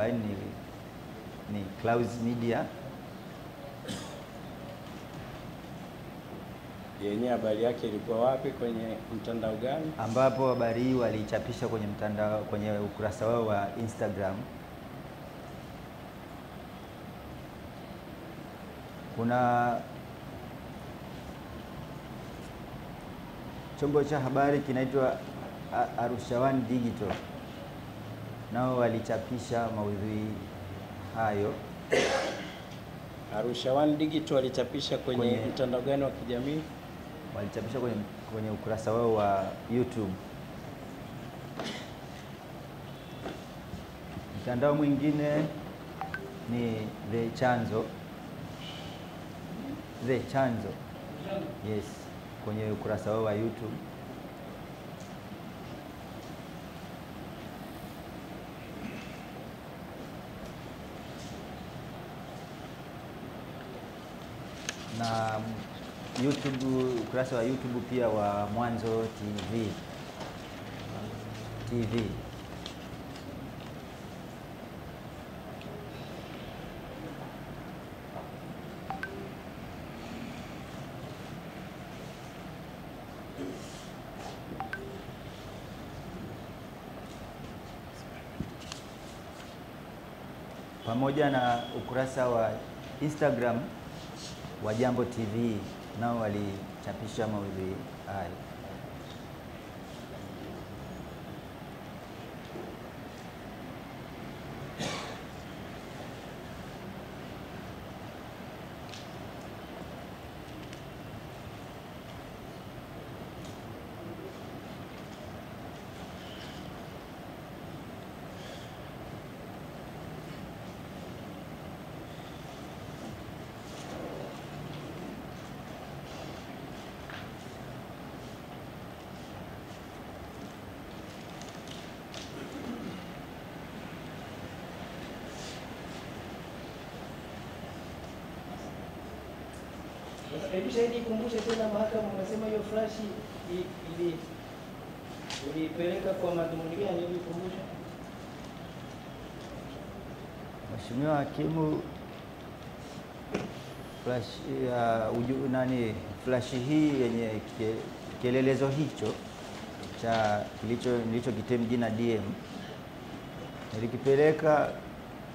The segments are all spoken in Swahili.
40 ni Clouds Media. Yenye habari yake ilikuwa wapi, kwenye mtandao gani? Ambapo habari hii walichapisha kwenye mtandao, kwenye ukurasa wao wa Instagram. Kuna chombo cha habari kinaitwa Arusha One Digital, nao walichapisha maudhui hayo. Arusha One Digital walichapisha kwenye mtandao gani wa kijamii? Walichapisha kwenye ukurasa wao wa YouTube. Mtandao mwingine ni The Chanzo. Yes, kwenye ukurasa wao wa YouTube. Na YouTube, ukurasa wa YouTube pia wa Mwanzo TV. Pamoja na ukurasa wa Instagram wa Jambo TV, nao walichapisha maudhui hayo. Hebu shahidi kumbusha tena, mahakama unasema hiyo flash ilipeleka kwa madhumuni gani? Hebu kumbusha. Mheshimiwa Hakimu, flash hii yenye kielelezo hicho cha nilichokitem jina DM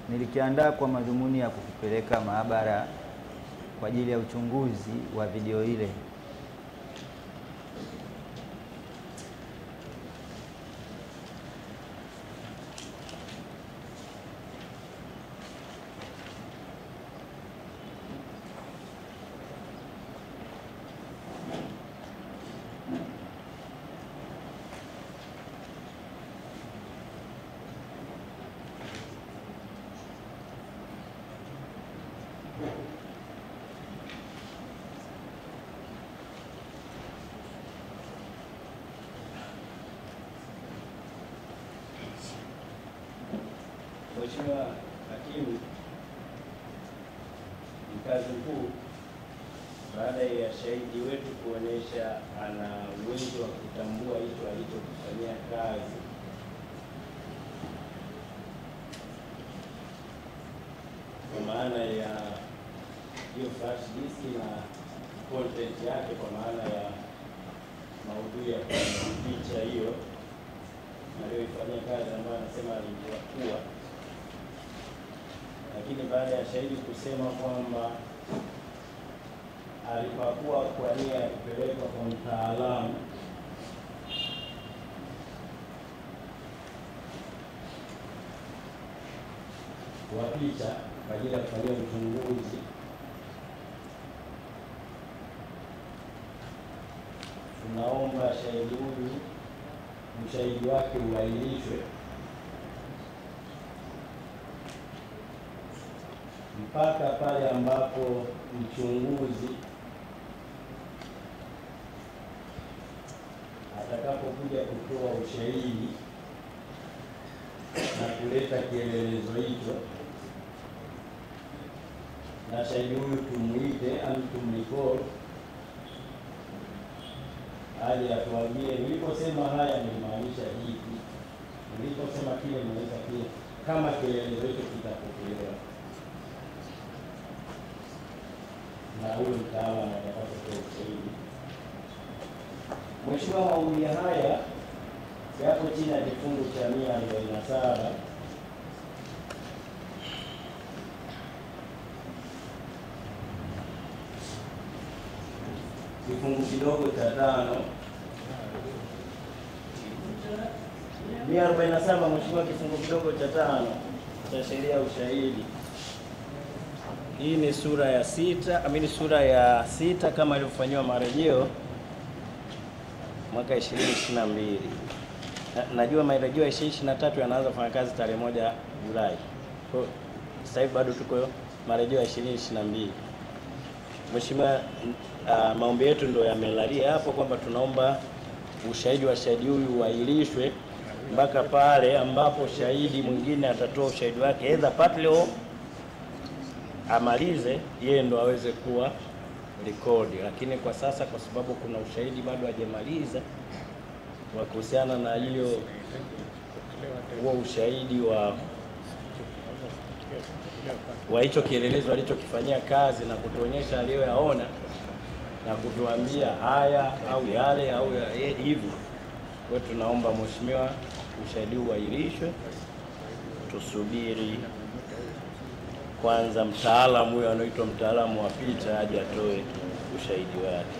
nilikiandaa kwa madhumuni ya kukipeleka maabara kwa ajili ya uchunguzi wa video ile. Mheshimiwa Hakimu, mkazi mkuu, baada ya shahidi wetu kuonesha ana uwezo wa kutambua hicho alichokifanyia kazi, kwa maana ya hiyo flash disk na content yake, kwa maana ya maudhui ya picha hiyo aliyoifanyia kazi ambayo anasema alikuwa, lakini baada ya shahidi kusema kwamba alipakua kwa nia ya kupelekwa kwa mtaalamu wa picha kwa ajili ya kufanyia uchunguzi, tunaomba shahidi huyu ushahidi wake uahirishwe mpaka pale ambapo mchunguzi atakapokuja kutoa ushahidi na kuleta kielelezo hicho, na shahidi huyu tumuite au tumrekodi aje atuambie niliposema haya nilimaanisha hivi, niliposema kile naweza kile. kama kielelezo hicho kitapokelewa na huyo mtaalamu atapata kutoa ushahidi. Mheshimiwa, maombi haya yapo chini ya kifungu cha 147 kifungu kidogo cha 5 147, Mheshimiwa, kifungu kidogo cha 5 cha sheria ya ushahidi. Hii ni sura ya 6, sura ya 6 kama ilivyofanyiwa marejeo mwaka 2022. Najua marejeo ya 2023 yanaanza kufanya kazi tarehe 1 Julai. Kwa sasa hivi bado tuko marejeo ya 2022. Mheshimiwa, maombi yetu ndio yamelalia hapo kwamba tunaomba ushahidi wa shahidi huyu uahirishwe mpaka pale ambapo shahidi mwingine atatoa ushahidi wake, either partly amalize yeye ndo aweze kuwa rekodi. Lakini kwa sasa kwa sababu kuna ushahidi bado hajamaliza wa kuhusiana na huo ushahidi wa hicho kielelezo alichokifanyia kazi na kutuonyesha aliyoyaona na kutuambia haya au yale au hivi, kwa tunaomba Mheshimiwa ushahidi uahirishwe, tusubiri kwanza mtaalamu huyo anaitwa mtaalamu wa picha aje atoe ushahidi wake.